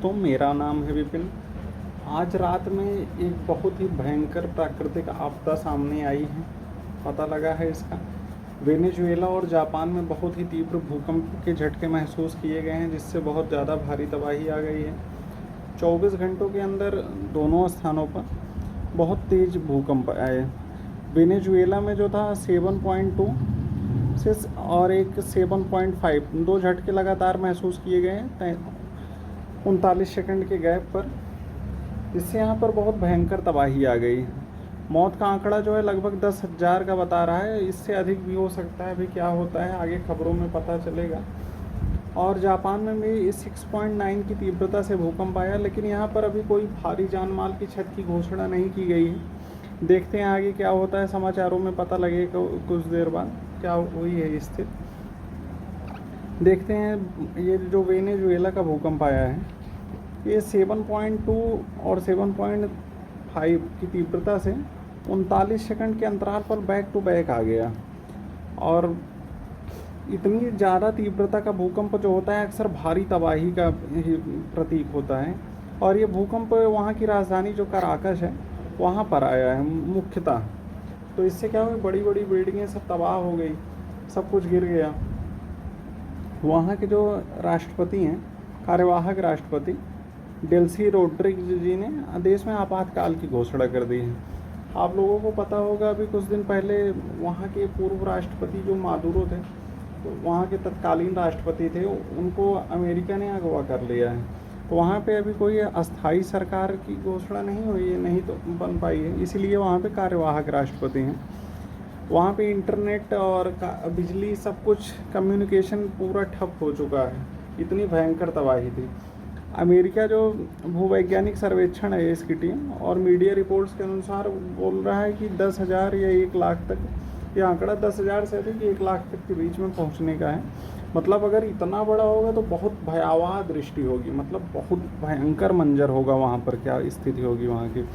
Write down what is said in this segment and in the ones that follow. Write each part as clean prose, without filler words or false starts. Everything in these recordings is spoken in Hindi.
दोस्तों, मेरा नाम है विपिन। आज रात में एक बहुत ही भयंकर प्राकृतिक आपदा सामने आई है। पता लगा है इसका। वेनेजुएला और जापान में बहुत ही तीव्र भूकंप के झटके महसूस किए गए हैं, जिससे बहुत ज़्यादा भारी तबाही आ गई है। 24 घंटों के अंदर दोनों स्थानों पर बहुत तेज़ भूकंप आए। वेनेजुएला में जो था 7.2 से और एक 7.5, दो झटके लगातार महसूस किए गए हैं 39 सेकंड के गैप पर। इससे यहाँ पर बहुत भयंकर तबाही आ गई। मौत का आंकड़ा जो है लगभग 10,000 का बता रहा है। इससे अधिक भी हो सकता है। अभी क्या होता है आगे खबरों में पता चलेगा। और जापान में भी 6.9 की तीव्रता से भूकंप आया, लेकिन यहाँ पर अभी कोई भारी जान माल की क्षति की घोषणा नहीं की गई है। देखते हैं आगे क्या होता है। समाचारों में पता लगेगा कुछ देर बाद क्या हुई है स्थिति। देखते हैं। ये जो वेनेजुएला का भूकंप आया है, ये 7.2 और 7.5 की तीव्रता से 39 सेकंड के अंतराल पर बैक टू बैक आ गया। और इतनी ज़्यादा तीव्रता का भूकंप जो होता है अक्सर भारी तबाही का ही प्रतीक होता है। और ये भूकंप वहाँ की राजधानी जो कराकस है वहाँ पर आया है मुख्यतः। तो इससे क्या हुआ, बड़ी बड़ी बिल्डिंगें सब तबाह हो गई, सब कुछ गिर गया। वहाँ के जो राष्ट्रपति हैं, कार्यवाहक राष्ट्रपति डेल्सी रोड्रिग्स जी ने देश में आपातकाल की घोषणा कर दी है। आप लोगों को पता होगा अभी कुछ दिन पहले वहाँ के पूर्व राष्ट्रपति जो मादुरो थे, तो वहाँ के तत्कालीन राष्ट्रपति थे, उनको अमेरिका ने अगवा कर लिया है। तो वहाँ पे अभी कोई अस्थाई सरकार की घोषणा नहीं हुई है, नहीं तो बन पाई है, इसीलिए वहाँ पे कार्यवाहक राष्ट्रपति हैं। वहाँ पे इंटरनेट और बिजली सब कुछ कम्युनिकेशन पूरा ठप हो चुका है। इतनी भयंकर तबाही थी। अमेरिका जो भूवैज्ञानिक सर्वेक्षण है इसकी टीम और मीडिया रिपोर्ट्स के अनुसार बोल रहा है कि 10,000 या 1 लाख तक, ये आंकड़ा 10,000 से अधिक 1 लाख तक के बीच में पहुंचने का है। मतलब अगर इतना बड़ा होगा तो बहुत भयावह दृष्टि होगी, मतलब बहुत भयंकर मंजर होगा वहाँ पर। क्या स्थिति होगी वहाँ की।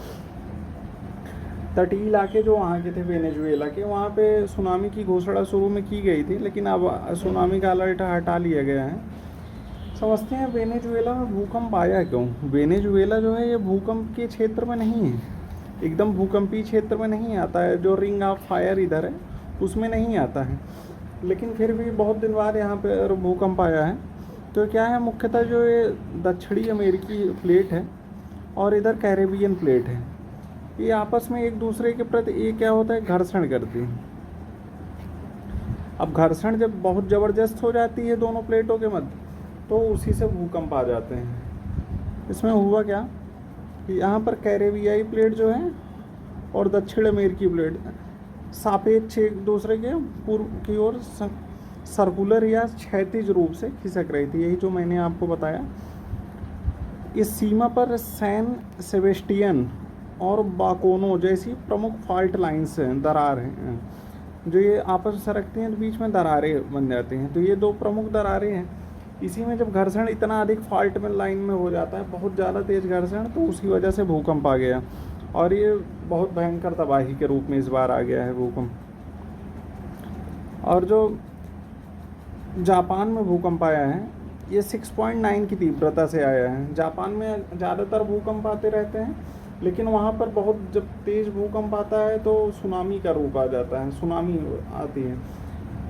तटीय इलाके जो वहाँ के थे वेनेजुएला के, वहाँ पे सुनामी की घोषणा शुरू में की गई थी, लेकिन अब सुनामी का अलर्ट हटा लिया गया है। समझते हैं वेनेजुएला में भूकंप आया क्यों। वेनेजुएला जो है ये भूकंप के क्षेत्र में नहीं है, एकदम भूकंपीय क्षेत्र में नहीं आता है। जो रिंग ऑफ फायर इधर है उसमें नहीं आता है, लेकिन फिर भी बहुत दिन बाद यहाँ पर भूकंप आया है। तो क्या है, मुख्यतः जो ये दक्षिणी अमेरिकी प्लेट है और इधर कैरेबियन प्लेट है, ये आपस में एक दूसरे के प्रति ये क्या होता है, घर्षण करती है। अब घर्षण जब बहुत ज़बरदस्त हो जाती है दोनों प्लेटों के मध्य, तो उसी से भूकंप आ जाते हैं। इसमें हुआ क्या कि यहाँ पर कैरेबियाई प्लेट जो है और दक्षिण अमेरिकी प्लेट सापेक्ष एक दूसरे के पूर्व की ओर सर्कुलर या क्षैतिज रूप से खिसक रही थी। यही जो मैंने आपको बताया। इस सीमा पर सैन सेबेस्टियन और बाकोनो जैसी प्रमुख फॉल्ट लाइन्स हैं, दरार हैं, जो ये आपस में सरकती हैं तो बीच में दरारें बन जाती हैं। तो ये दो प्रमुख दरारें हैं। इसी में जब घर्षण इतना अधिक फॉल्ट में लाइन में हो जाता है, बहुत ज़्यादा तेज़ घर्षण, तो उसकी वजह से भूकंप आ गया। और ये बहुत भयंकर तबाही के रूप में इस बार आ गया है भूकंप। और जो जापान में भूकंप आया है, ये 6.9 की तीव्रता से आया है। जापान में ज़्यादातर भूकंप आते रहते हैं, लेकिन वहाँ पर बहुत जब तेज़ भूकंप आता है तो सुनामी का रूप आ जाता है, सुनामी आती है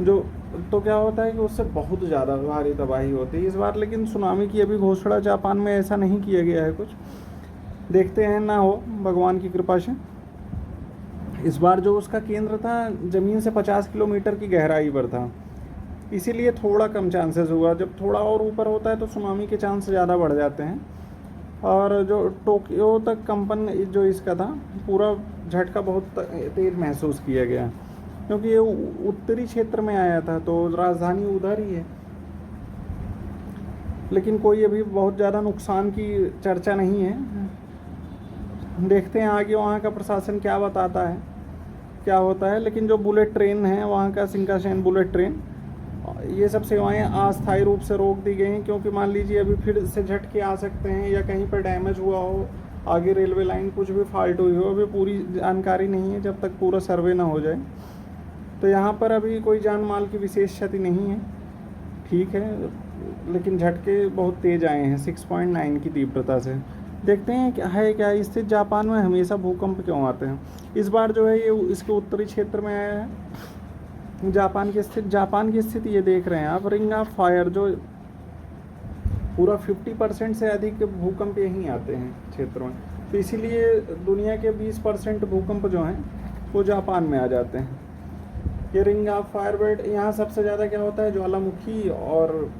जो। तो क्या होता है कि उससे बहुत ज़्यादा भारी तबाही होती है इस बार। लेकिन सुनामी की अभी घोषणा जापान में ऐसा नहीं किया गया है कुछ। देखते हैं, ना हो भगवान की कृपा से। इस बार जो उसका केंद्र था ज़मीन से 50 किलोमीटर की गहराई पर था, इसीलिए थोड़ा कम चांसेस हुआ। जब थोड़ा और ऊपर होता है तो सुनामी के चांस ज़्यादा बढ़ जाते हैं। और जो टोक्यो तक कंपन जो इसका था, पूरा झटका बहुत तेज महसूस किया गया, क्योंकि ये उत्तरी क्षेत्र में आया था, तो राजधानी उधर ही है। लेकिन कोई अभी बहुत ज़्यादा नुकसान की चर्चा नहीं है। देखते हैं आगे वहाँ का प्रशासन क्या बताता है, क्या होता है। लेकिन जो बुलेट ट्रेन है वहाँ का, शिंकानसेन बुलेट ट्रेन, ये सब सेवाएं अस्थायी रूप से रोक दी गई हैं, क्योंकि मान लीजिए अभी फिर से झटके आ सकते हैं या कहीं पर डैमेज हुआ हो, आगे रेलवे लाइन कुछ भी फॉल्ट हुई हो। अभी पूरी जानकारी नहीं है जब तक पूरा सर्वे ना हो जाए। तो यहाँ पर अभी कोई जान माल की विशेष क्षति नहीं है, ठीक है। लेकिन झटके बहुत तेज आए हैं 6.9 की तीव्रता से। देखते हैं क्या है, क्या स्थित जापान में हमेशा भूकंप क्यों आते हैं। इस बार जो है ये इसके उत्तरी क्षेत्र में आया है। जापान की स्थिति ये देख रहे हैं आप, रिंग ऑफ फायर, जो पूरा 50% से अधिक भूकंप यहीं आते हैं क्षेत्र में। तो इसीलिए दुनिया के 20% भूकंप जो हैं वो जापान में आ जाते हैं। ये रिंग ऑफ फायर बेल्ट, यहाँ सबसे ज़्यादा क्या होता है, ज्वालामुखी और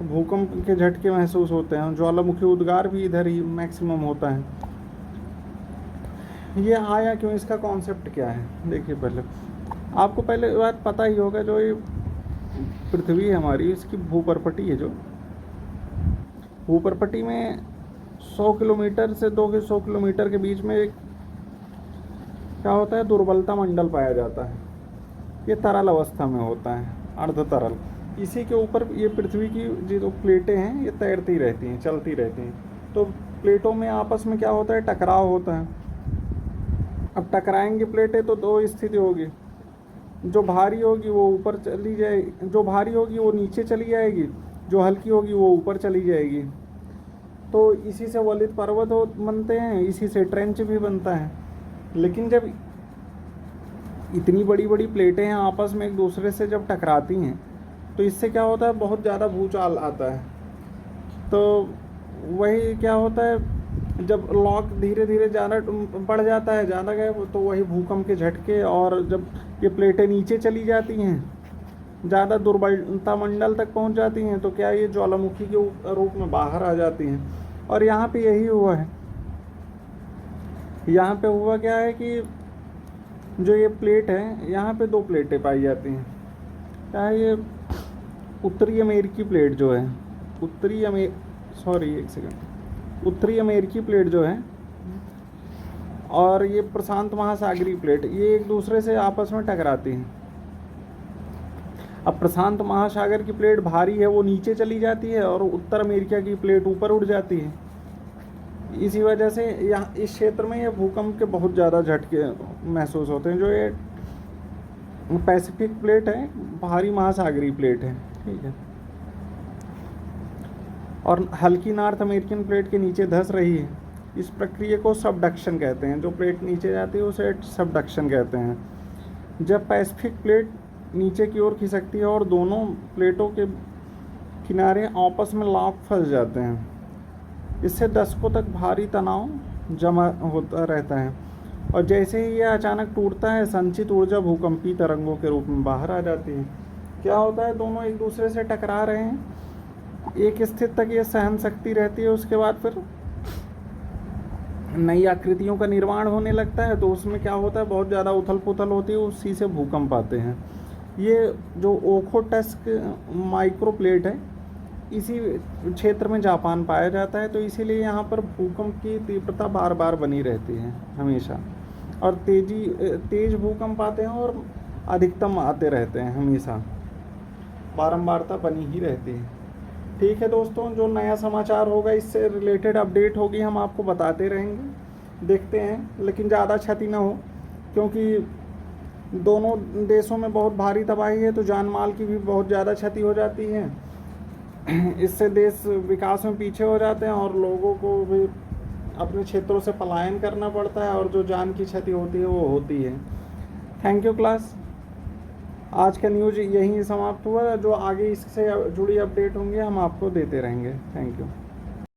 भूकंप के झटके महसूस होते हैं। ज्वालामुखी उद्गार भी इधर ही मैक्सिमम होता है। ये आया क्यों, इसका कॉन्सेप्ट क्या है। देखिए पहले आपको पहले बात पता ही होगा, जो ये पृथ्वी है हमारी, इसकी भूपर्पटी है, जो भूपर्पटी में 100 किलोमीटर से 200 किलोमीटर के बीच में एक क्या होता है, दुर्बलता मंडल पाया जाता है। ये तरल अवस्था में होता है, अर्ध तरल। इसी के ऊपर ये पृथ्वी की जो प्लेटें हैं ये तैरती रहती हैं, चलती रहती हैं। तो प्लेटों में आपस में क्या होता है, टकराव होता है। अब टकराएंगी प्लेटें तो दो स्थिति होगी, जो भारी होगी वो ऊपर चली जाएगी, जो भारी होगी वो नीचे चली जाएगी, जो हल्की होगी वो ऊपर चली जाएगी। तो इसी से वलित पर्वत बनते हैं, इसी से ट्रेंच भी बनता है। लेकिन जब इतनी बड़ी बड़ी प्लेटें हैं आपस में एक दूसरे से जब टकराती हैं तो इससे क्या होता है, बहुत ज़्यादा भूचाल आता है। तो वही क्या होता है, जब लॉक धीरे धीरे ज़्यादा बढ़ जाता है, ज़्यादा गए तो वही भूकंप के झटके। और जब ये प्लेटें नीचे चली जाती हैं, ज़्यादा दुर्बलता मंडल तक पहुंच जाती हैं, तो क्या ये ज्वालामुखी के रूप में बाहर आ जाती हैं। और यहाँ पे यही हुआ है। यहाँ पे हुआ क्या है कि जो ये प्लेट है, यहाँ पे दो प्लेटें पाई जाती हैं। क्या है ये, उत्तरी अमेरिकी प्लेट जो है, उत्तरी अमेरिकी प्लेट जो है, और ये प्रशांत महासागरीय प्लेट, ये एक दूसरे से आपस में टकराती हैं। अब प्रशांत महासागर की प्लेट भारी है, वो नीचे चली जाती है, और उत्तर अमेरिका की प्लेट ऊपर उड़ जाती है। इसी वजह से यहाँ इस क्षेत्र में ये भूकंप के बहुत ज़्यादा झटके महसूस होते हैं। जो ये पैसिफिक प्लेट है, भारी महासागरीय प्लेट है, ठीक है, और हल्की नॉर्थ अमेरिकन प्लेट के नीचे धंस रही है। इस प्रक्रिया को सबडक्शन कहते हैं। जो प्लेट नीचे जाती है उसे सबडक्शन कहते हैं। जब पैसिफिक प्लेट नीचे की ओर खिसकती है और दोनों प्लेटों के किनारे आपस में लॉक फंस जाते हैं, इससे दशकों तक भारी तनाव जमा होता रहता है। और जैसे ही यह अचानक टूटता है, संचित ऊर्जा भूकंपीय तरंगों के रूप में बाहर आ जाती है। क्या होता है, दोनों एक दूसरे से टकरा रहे हैं, एक स्थिति तक ये सहन शक्ति रहती है, उसके बाद फिर नई आकृतियों का निर्माण होने लगता है। तो उसमें क्या होता है, बहुत ज़्यादा उथल पुथल होती है, उसी से भूकंप आते हैं। ये जो ओखोटस्क माइक्रो प्लेट है, इसी क्षेत्र में जापान पाया जाता है। तो इसीलिए यहाँ पर भूकंप की तीव्रता बार बार बनी रहती है हमेशा, और तेज भूकंप आते हैं और अधिकतम आते रहते हैं हमेशा, बारंबारता बनी ही रहती है। ठीक है दोस्तों, जो नया समाचार होगा, इससे रिलेटेड अपडेट होगी, हम आपको बताते रहेंगे। देखते हैं, लेकिन ज़्यादा क्षति ना हो, क्योंकि दोनों देशों में बहुत भारी तबाही है, तो जान माल की भी बहुत ज़्यादा क्षति हो जाती है। इससे देश विकास में पीछे हो जाते हैं और लोगों को भी अपने क्षेत्रों से पलायन करना पड़ता है, और जो जान की क्षति होती है वो होती है। Thank you class. आज का न्यूज़ यहीं समाप्त हुआ। जो आगे इससे जुड़ी अपडेट होंगे हम आपको देते रहेंगे। Thank you.